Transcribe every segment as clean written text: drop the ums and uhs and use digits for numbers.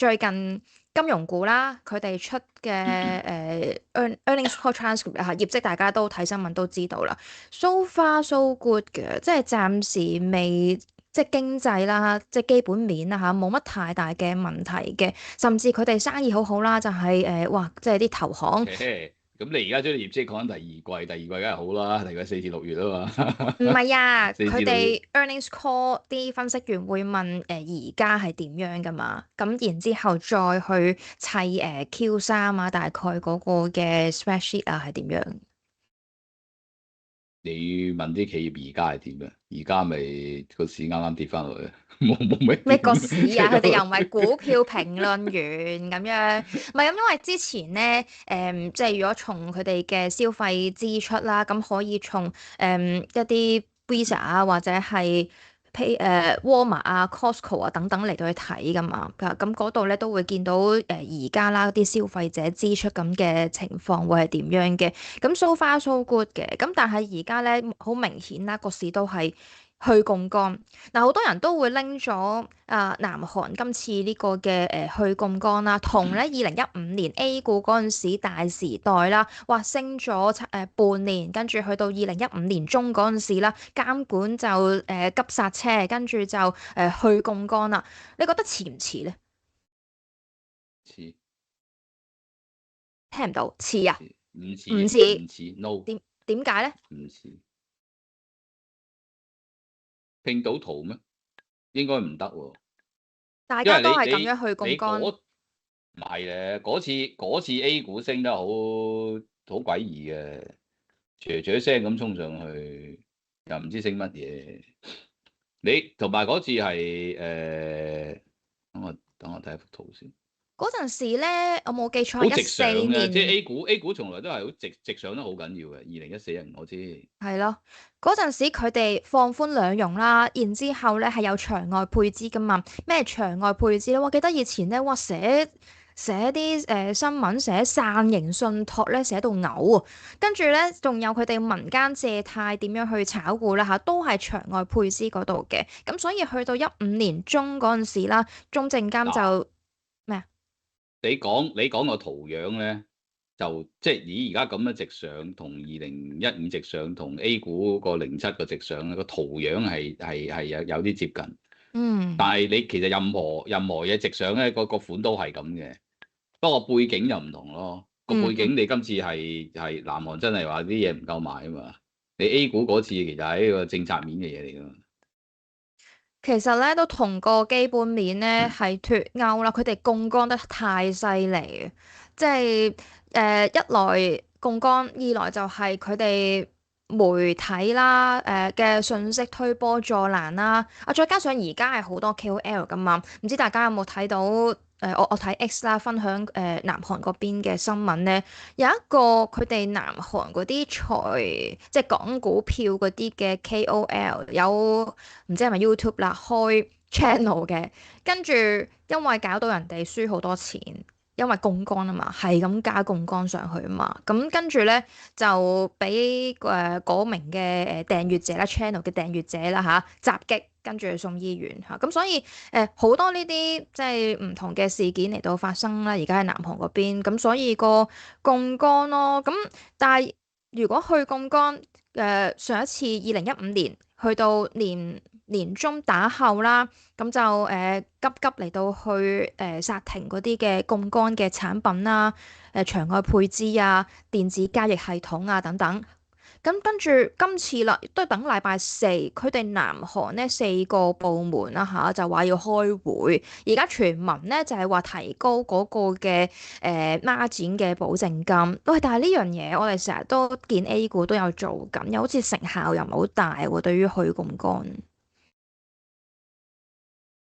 最近金融股啦，佢哋出嘅earnings call transcript 啊，業績大家都睇新聞都知道啦。So far so good 嘅，即係暫時未即係經濟啦，即係基本面啦嚇，冇乜太大嘅問題嘅，甚至佢哋生意好好啦，就係、哇，即係啲投行。咁你而家將啲業績講緊第二季，第二季梗係好啦，第二季4至6月啊嘛。唔係啊，四至六月佢哋 earnings call 啲分析員會問而家係點樣噶嘛，咁然之後再去砌Q3啊，大概嗰個嘅 spreadsheet 啊係點樣？你問啲企業而家係點嘅？而家咪個市啱啱跌翻落去，冇咩咩點。個市啊？佢哋又唔係股票評論員咁樣，唔係咁，因為之前咧即係如果從佢哋嘅消費支出啦，咁可以從一啲 Visa 啊或者係 Walmart 啊、Costco 啊等等嚟到去睇噶嘛，咁嗰度咧都會見到而家啦啲消費者支出咁嘅情況會係點樣嘅，咁 so far so good 嘅，咁但係而家咧好明顯啦，個市都係去槓桿。嗱，好多人都會拎咗南韓今次呢個嘅去槓桿啦，同咧2015年 A 股嗰陣時大時代啦，哇升咗半年，跟住去到2015年中嗰陣時啦，監管就急剎車，跟住就去槓桿啦。你覺得似唔似咧？似聽唔到，似啊？唔似唔似？唔似 no 點解咧？唔似拼到圖咩？應該唔得喎，大因為家都係咁你樣去槓桿。唔係咧，嗰次 A 股升得好詭異嘅，啜啜聲咁衝上去，又唔知升乜嘢。你同埋嗰次係等我睇一幅圖先。嗰陣時咧，我冇記錯，一好直四上嘅，即係年。A股從來都係好直上得好緊要嘅。2014年我知係咯，嗰陣時佢哋放寬兩融啦，然之後咧係有場外配資噶嘛？咩場外配資咧？我記得以前咧，哇寫啲新聞寫傘形信託咧，寫到嘔啊！跟住咧，仲有佢哋民間借貸點樣去炒股啦嚇，都係場外配資嗰度嘅。咁所以去到15年中嗰陣時啦，中證監嗱，就咩啊？你講個圖樣咧，就即係以而家咁樣直上，同2015直上，同 A 股個07個直上咧，個圖樣係有啲接近。嗯。但係你其實任何嘢直上咧，個款都係咁嘅，不過背景就唔同咯。個背嗯。景你今次係南韓真係話啲嘢唔夠賣啊嘛，你 A 股嗰次其實係一個政策面嘅嘢嚟㗎嘛。其實咧都同個基本面咧係脫鈎啦，佢哋槓桿得太犀利，即係一來槓桿，二來就係佢哋媒體啦嘅信息推波助瀾啦，再加上而家係好多 KOL 噶嘛，唔知大家有冇睇到我睇 X 啦分享南韓嗰邊嘅新聞咧，有一個佢哋南韓嗰啲即係講股票嗰啲嘅 KOL 有。唔知係咪 YouTube 啦，開 channel 嘅，跟住因為搞到人哋輸好多錢，因為槓桿啊嘛，係咁加槓桿上去啊嘛，咁跟住咧就俾嗰名嘅訂閱者啦，channel 嘅訂閱者啦襲擊，跟住送醫院嚇，咁所以好多呢啲即係唔同嘅事件嚟到發生啦，而家喺南韓嗰邊，咁所以個槓桿咯，咁但係如果去槓桿上一次2015年去到年中打後啦，咁就急急嚟到去殺停嗰啲嘅槓桿嘅產品啦，場外配資啊、電子交易系統啊等等。咁跟住今次啦，都係等禮拜四，佢哋南韓呢4個部門啦就話要開會。而家傳聞呢就係話提高嗰個嘅孖展嘅保證金。喂，但係呢樣嘢我哋成日都見 A 股都有做緊，又好似成效又唔係好大喎。對於去槓桿。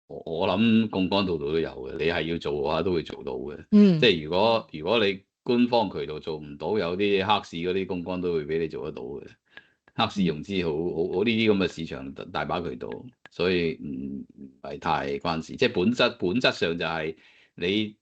我諗槓桿度度都有嘅，你係要做嘅話都會做到嘅。即嗯。係如果你官方渠道做唔到，有啲黑市嗰啲槓桿都會俾你做得到嘅。黑市融資好呢啲咁嘅市場大把渠道，所以唔係太關事。即係本質上就係你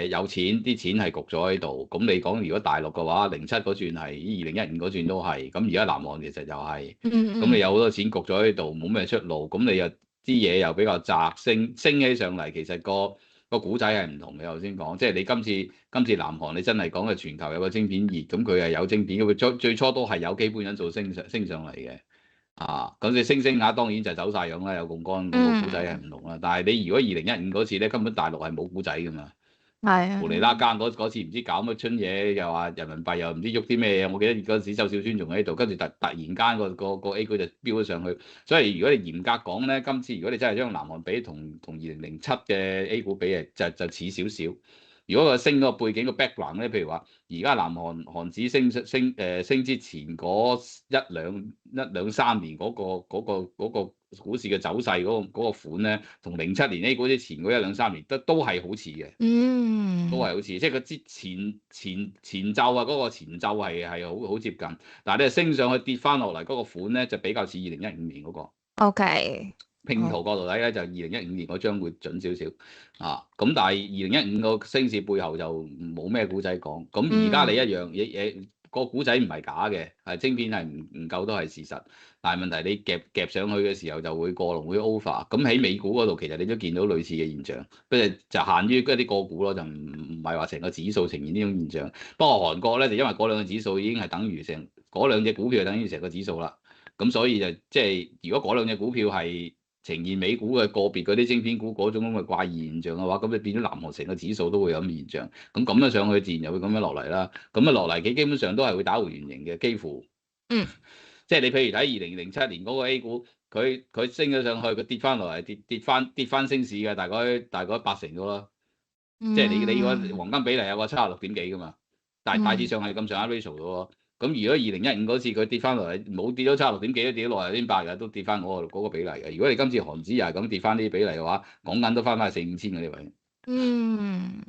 有錢，啲錢係焗咗喺度。咁你講如果大陸嘅話，07嗰轉係2015嗰轉都係。咁而家南韓其實就係、嗯咁，你嗯。有好多錢焗咗喺度，冇咩出路。咁你又啲嘢又比較窄，升起上嚟，其實個古仔係唔同嘅。頭先講，即係你今次南韓你真係講嘅全球有個晶片熱，咁佢係有晶片嘅，佢最初都係有基本因素升上嚟嘅。咁你升下當然就走晒樣啦，有槓桿，咁個古仔係唔同啦。但係你如果2015嗰次咧，根本大陸係冇古仔噶嘛。係啊，無厘啦更嗰次唔知搞乜春嘢，又話人民幣又唔知喐啲咩嘢。我記得嗰陣時周小川仲喺度，跟住突然間個 A 股就飆咗上去。所以如果你嚴格講咧，今次如果你真係將南韓比同2007嘅 A 股比就似少少。如果個升個背景個 background 咧，譬如話而家南韓指升之前嗰一兩三年嗰個股市嘅走勢嗰個款咧，同07年 A 股之前嗰一兩三年都係好似嘅。都係好似，即係佢之前奏啊，嗰個前奏係好接近，但係你升上去跌翻落嚟嗰個款咧，就比較似2015年嗰個。OK，拼圖角度睇咧，就2015年嗰張會準少少咁，但係2015個升市背後就冇咩古仔講。咁而家你一樣嘢個古仔唔係假嘅，係晶片係唔夠都係事實。但係問題你夾上去嘅時候就會過龍會 over。咁喺美股嗰度其實你都見到類似嘅現象，不過就限於一啲個股咯，就唔係話成個指數呈現呢種現象。不過韓國咧就因為嗰兩個指數已經係等於嗰兩隻股票係等於成個指數啦。咁所以就即係如果嗰兩隻股票係呈現美股嘅個別嗰啲晶片股嗰種咁嘅怪異現象嘅話，咁就變咗南韓成個指數都會有咁嘅現象。咁樣上去自然又會咁樣落嚟啦。咁落嚟基本上都係會打回原形嘅，幾乎。即係你譬如睇2007年嗰個 A 股，佢升咗上去，佢跌翻落嚟，跌翻升市嘅，大概80%到啦。即係你個黃金比例有個76.幾噶嘛，大致上係咁上下 ratio 嘅喎。咁如果2015嗰次佢跌翻落嚟，冇跌到76.幾，都跌到60.8嘅，都跌翻嗰個比例嘅。如果你今次韓指又係咁跌翻呢啲比例嘅話，講緊都翻去4、5千嗰啲位。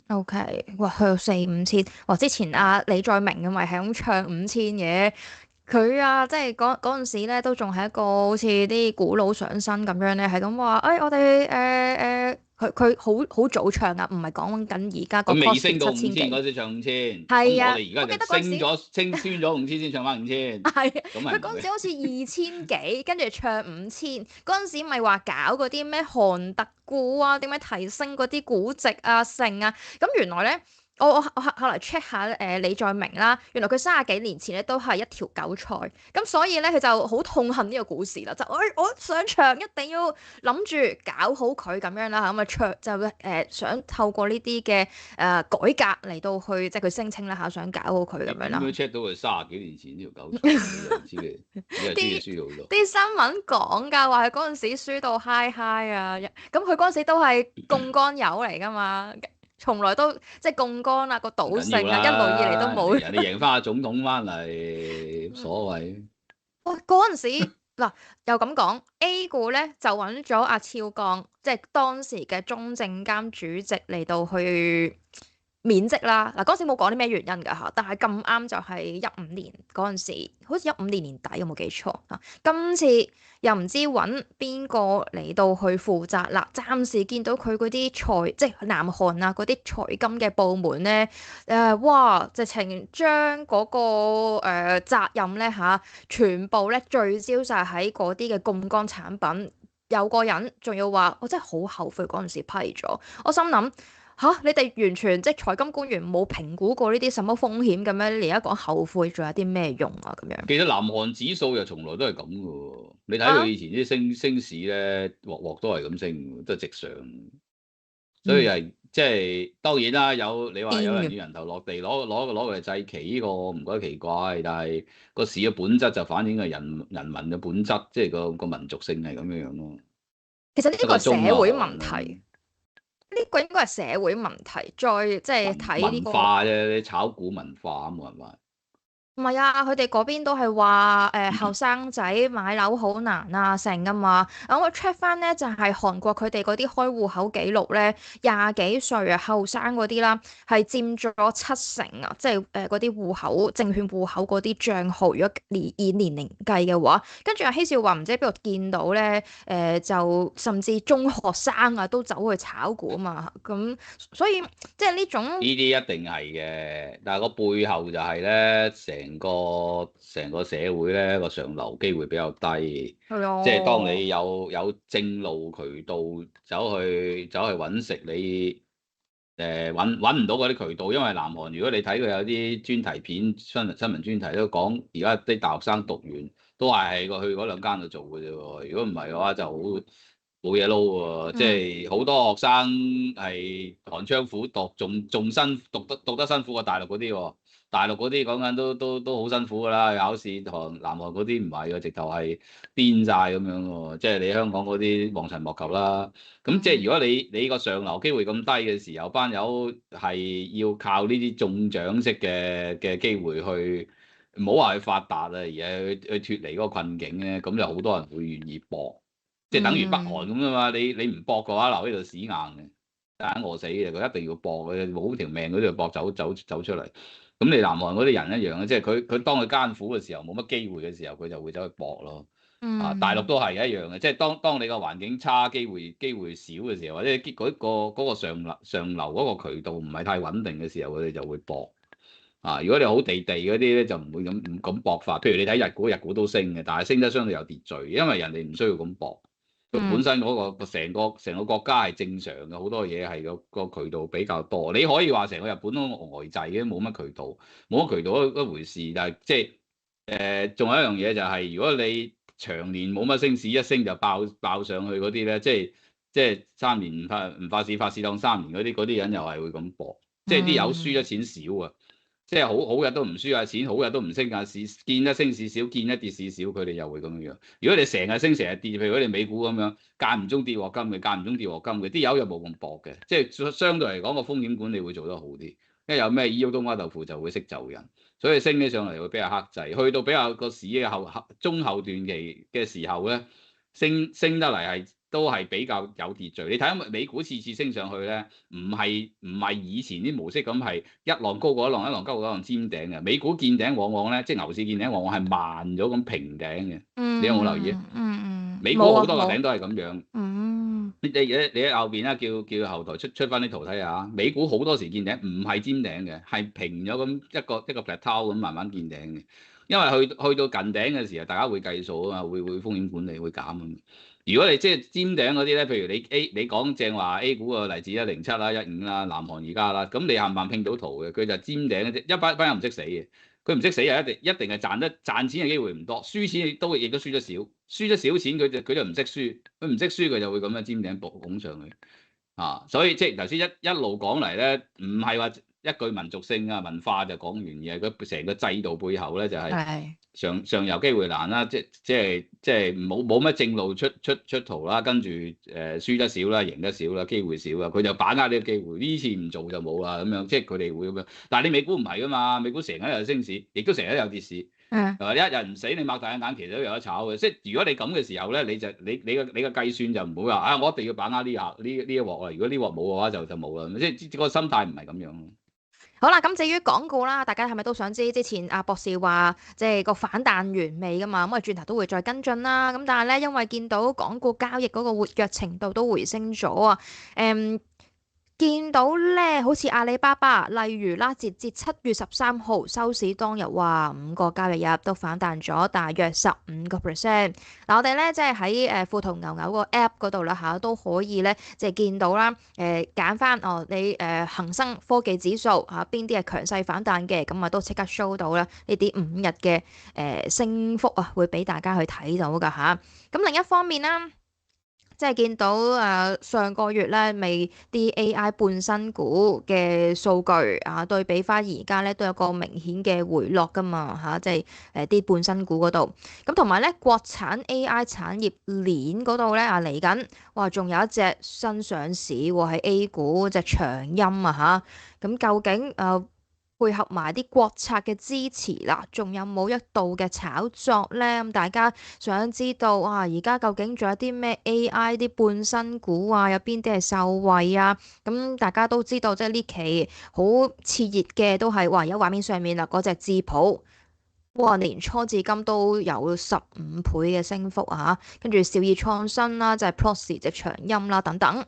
OK，哇，去到4、5千，哇！之前李在明嘅咪係咁唱5000嘅，佢即係嗰陣時咧，都仲係一個好似啲古佬上身咁樣咧，係咁話，我哋佢好早唱啊，唔係講緊而家個 咁未 cost 升到7000幾，5000嗰時唱5000，係啊，咁我哋而家就升穿咗5000先唱翻5000，係咁咪佢嗰陣時好似2000幾，跟住唱5000，嗰陣時咪話搞嗰啲咩韓特股啊，點樣提升嗰啲估值啊、成啊，咁原來咧。我後來 check 下李在明啦，原來佢30幾年前咧都係一條韭菜，咁所以咧佢就好痛恨呢個股市啦，就我上場一定要諗住搞好佢咁樣啦，咁想透過呢啲嘅改革嚟到去即係佢聲稱啦嚇，想搞好佢咁樣啦。點樣 check 到佢30幾年前呢條韭菜？你又知佢，你又知佢輸咗好多。啲新聞講㗎，話佢嗰陣時輸到嗨嗨啊，咁佢嗰陣時都係槓桿友嚟㗎嘛。從來都即係槓桿啊，個賭性啊，一路以嚟都冇。人哋贏翻個總統翻嚟，所謂。哇！嗰陣時嗱又咁講，A 股咧就揾咗阿超鋼，即係當時嘅中證監主席嚟到去免職啦。嗱嗰陣時冇講啲咩原因㗎嚇，但係咁啱就係15年嗰陣時，好似15年年底有冇記錯啊？今次又唔知揾邊個嚟到去負責啦。暫時見到佢嗰啲即係南韓啊嗰啲財金嘅部門咧，哇！直情將嗰個責任咧全部咧聚焦晒喺嗰啲嘅槓桿產品。有個人仲要話，我真係好後悔嗰陣時批咗。我心諗你哋完全即係財金官員冇評估過呢啲什麼風險咁樣，你而家講後悔仲有啲咩用啊？咁樣。其實南韓指數又從來都係咁嘅喎，你睇佢以前啲升市咧，鑊鑊都係咁升，都係直上。所以係即係當然啦，你話有人要人頭落地攞佢嚟祭旗，呢個我唔覺得奇怪。但係個市嘅本質就反映係人民嘅本質，即係個民族性係咁樣咯。其實呢個係社會問題，呢個應該係社會問題。再即係睇呢個文化啫，你炒股文化冇辦法。唔係啊，佢哋嗰邊都係話後生仔買樓好難啊，成噶嘛。我 check 翻咧就係韓國佢哋嗰啲開戶口記錄咧，20幾歲啊後生嗰啲啦，係佔咗70%啊，即係嗰啲戶口證券戶口嗰啲帳號，如果以年齡計嘅話，跟住阿希少話唔知喺邊度見到咧，就甚至中學生啊都走去炒股啊嘛，咁所以即係呢種呢啲一定係嘅，但係個背後就係咧成個社會咧個上流機會比較低，即係當你有正路渠道走去揾食，揾唔到嗰啲渠道，因為南韓如果你睇佢有啲專題片、新聞專題都講，而家啲大學生讀完都係去嗰兩間度做嘅啫喎。如果唔係嘅話，就好冇嘢撈喎。即係好多學生係寒窗苦讀，仲讀得辛苦過大陸嗰啲喎。大陸嗰啲講緊都好辛苦㗎啦，考試南韓嗰啲唔係嘅，直頭係癲晒咁樣喎。即係你香港嗰啲望塵莫及啦。咁即係如果你個上流機會咁低嘅時候，班友係要靠呢啲中獎式嘅機會去，唔好話去發達啊，而係去脫離嗰個困境咧，咁就好多人會願意搏，即係等於北韓咁啊嘛。你唔搏嘅話，留喺度死硬嘅，硬餓死嘅，佢一定要搏嘅，冇條命嗰啲就搏走出嚟。咁你南韓嗰啲人一樣嘅，即係佢當佢艱苦嘅時候，冇乜機會嘅時候，佢就會走去搏咯。大陸都係一樣嘅，即係當你個環境差、機會少嘅時候，或者嗰個上流嗰個渠道唔係太穩定嘅時候，佢哋就會搏。如果你好地嗰啲咧，就唔會唔咁搏法。譬如你睇日股都升嘅，但係升得相對有秩序，因為人哋唔需要咁搏。佢本身嗰個成個國家係正常嘅，好多嘢係個渠道比較多。你可以話成個日本都呆滯嘅，冇乜渠道，一回事。但係即係仲有一樣嘢就係，如果你長年冇乜升市，一升就爆上去嗰啲咧，即係3年唔發市當3年嗰啲人又係會咁搏，即係啲友輸咗錢少啊。即係好日都唔輸啊錢，好日都唔升啊市，見一升市少，見一跌市少，佢哋又會咁樣。如果你成日升成日跌，譬如我哋美股咁樣，間唔中跌鑊金嘅，間唔中跌鑊金嘅，啲友又冇咁搏嘅，即係相對嚟講個風險管理會做得好啲。因為有咩依郁冬瓜豆腐就會識就人，所以升起上嚟會比較克制。去到比較個市嘅中後段期嘅時候咧，升得嚟係。都係比較有秩序。你睇美股次升上去咧，唔係以前啲模式咁係一浪高過一浪，一浪高過一浪尖頂嘅。美股見頂往往咧，即係牛市見頂往往係慢咗咁平頂嘅。你有冇留意？美股好多個頂都係咁樣。你喺後邊啦，叫後台出翻啲圖睇下。美股好多時見頂唔係尖頂嘅，係平咗咁一個 plateau 咁慢慢見頂嘅。因為去到近頂嘅時候，大家會計數啊嘛，會風險管理會減啊。如果你即係尖頂嗰啲咧，譬如你講正話 A 股個例子107啦、15啦、南韓而家啦，咁你冚唪唥拼到圖嘅，佢就尖頂嘅啫。一班人唔識死嘅，佢唔識死又一定係賺錢嘅機會唔多，輸錢亦都輸得少，輸得少錢佢就唔識輸，佢唔識輸佢就會咁樣尖頂拱上去所以即係頭先一路講嚟咧，唔係話一句民族性啊文化就講完嘅，佢成個制度背後咧就係。上游機會難啦，即係冇乜正路出圖啦，跟住輸得少啦，贏得少啦，機會少啦，佢就把握呢個機會，呢次唔做就冇啦咁樣，即係佢哋會咁樣。但係你美股唔係噶嘛，美股成日有升市，亦都成日有跌市。一日唔死，你擘大眼其實都有得炒嘅。即係如果你咁嘅時候咧，你個計算就唔會話我一定要把握呢一鑊啊！如果呢鑊冇嘅話就冇啦。即係個心態唔係咁樣。好啦，咁至於港股啦，大家係咪都想知之前阿博士話即係個反彈完未㗎嘛？咁我轉頭都會再跟進啦。咁但係咧，因為見到港股交易嗰個活躍程度都回升咗啊，見到咧，好似阿里巴巴，例如啦，截至7月13號收市當日，哇，5個交易日都反彈咗大約15%。嗱，我哋咧即係喺富途牛牛個 App 嗰度啦都可以咧即係見到啦，揀翻你恒生科技指數邊啲係強勢反彈嘅，咁都即刻 show 到啦呢啲5日嘅升幅會俾大家去睇到㗎嚇。咁另一方面啦。即係見到上個月咧，未啲 AI 半新股嘅數據對比翻而家咧都有個明顯嘅回落噶嘛即係啲半新股嗰度。咁同埋咧，國產 AI 產業鏈嗰度咧嚟緊，哇，仲有一隻新上市喎，喺 A 股隻長鑫咁究竟配合埋啲國策嘅支持啦，仲有冇一度嘅炒作呢？咁大家想知道而家究竟仲有啲咩 AI 啲半新股有邊啲係受惠啊？咁大家都知道，即係呢期好熾熱嘅都係有畫面上面啦，嗰隻智譜，哇，年初至今都有15倍嘅升幅跟住兆易創新啦，就係 Plus 隻長鑫啦等等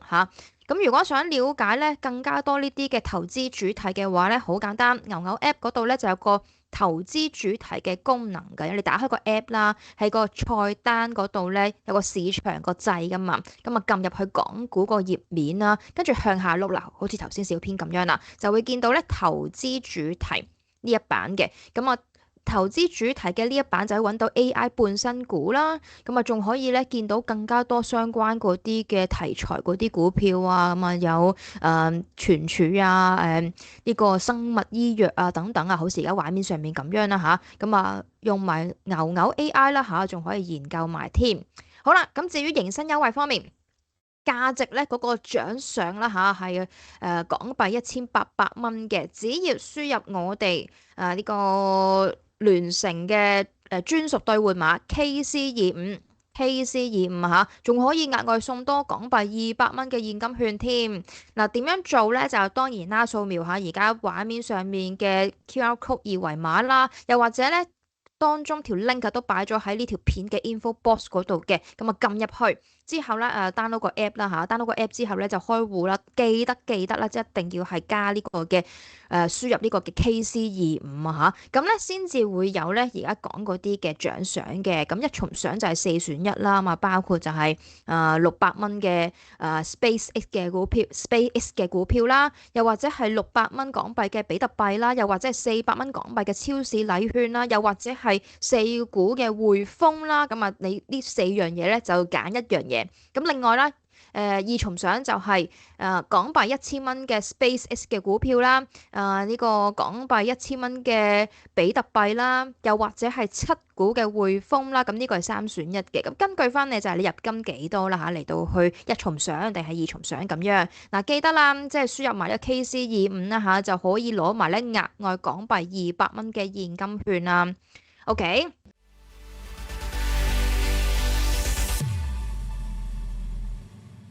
咁如果想了解咧更加多呢啲嘅投資主題嘅話咧，好簡單，牛牛 App 嗰度咧就有個投資主題嘅功能嘅。你打開個 app 啦，喺個菜單嗰度咧有個市場個掣噶嘛，咁啊撳入去港股個頁面啦，跟住向下碌啦，好似頭先小編咁樣啦，就會見到咧投資主題呢一版嘅。咁啊投資主題嘅呢一版就可以揾到 AI 半新股啦，咁啊仲可以咧見到更加多相關嗰啲嘅題材嗰啲股票啊，咁啊有存儲啊，呢個生物醫藥啊等等啊，好似而家畫面上面咁樣啦吓，咁啊用埋牛牛 AI 啦吓，仲可以研究埋添。好啦，咁至於迎新優惠方面。價值咧嗰個獎賞啦吓，係港幣1800蚊嘅，只要輸入我哋呢個聯成嘅專屬兌換碼 KC25 吓，仲可以額外送多港幣200蚊嘅現金券添。嗱，點樣做咧？就當然啦，掃描下而家畫面上面嘅 QR code 二維碼啦，又或者咧當中條 link 都擺咗喺呢條片嘅 info box 嗰度嘅，咁啊撳入去。之後咧download 個 app 啦嚇，download 個 app 之後咧就開戶啦，記得啦，即係一定要係加呢個嘅輸入呢個嘅 KC25啊嚇，咁咧先至會有咧而家講嗰啲嘅獎賞嘅，咁一重賞就係4選1啦嘛，包括就係600蚊嘅SpaceX 嘅股票啦，又或者係600蚊港幣嘅比特幣啦，又或者係400蚊港幣嘅超市禮券啦，又或者係4股嘅匯豐啦，咁啊你呢4樣嘢咧就揀一樣嘢。咁另外啦，二重賞就係港幣1000蚊嘅 SpaceX 嘅股票啦，呢個港幣1000蚊嘅比特幣啦，又或者係7股嘅匯豐啦，咁呢個係3選1嘅。咁根據翻你就係你入金幾多啦嚇，嚟到去一重賞定係二重賞咁樣。嗱，記得啦，即係輸入埋一 KC25啦嚇，就可以攞埋咧額外港幣200蚊嘅現金券啦。OK。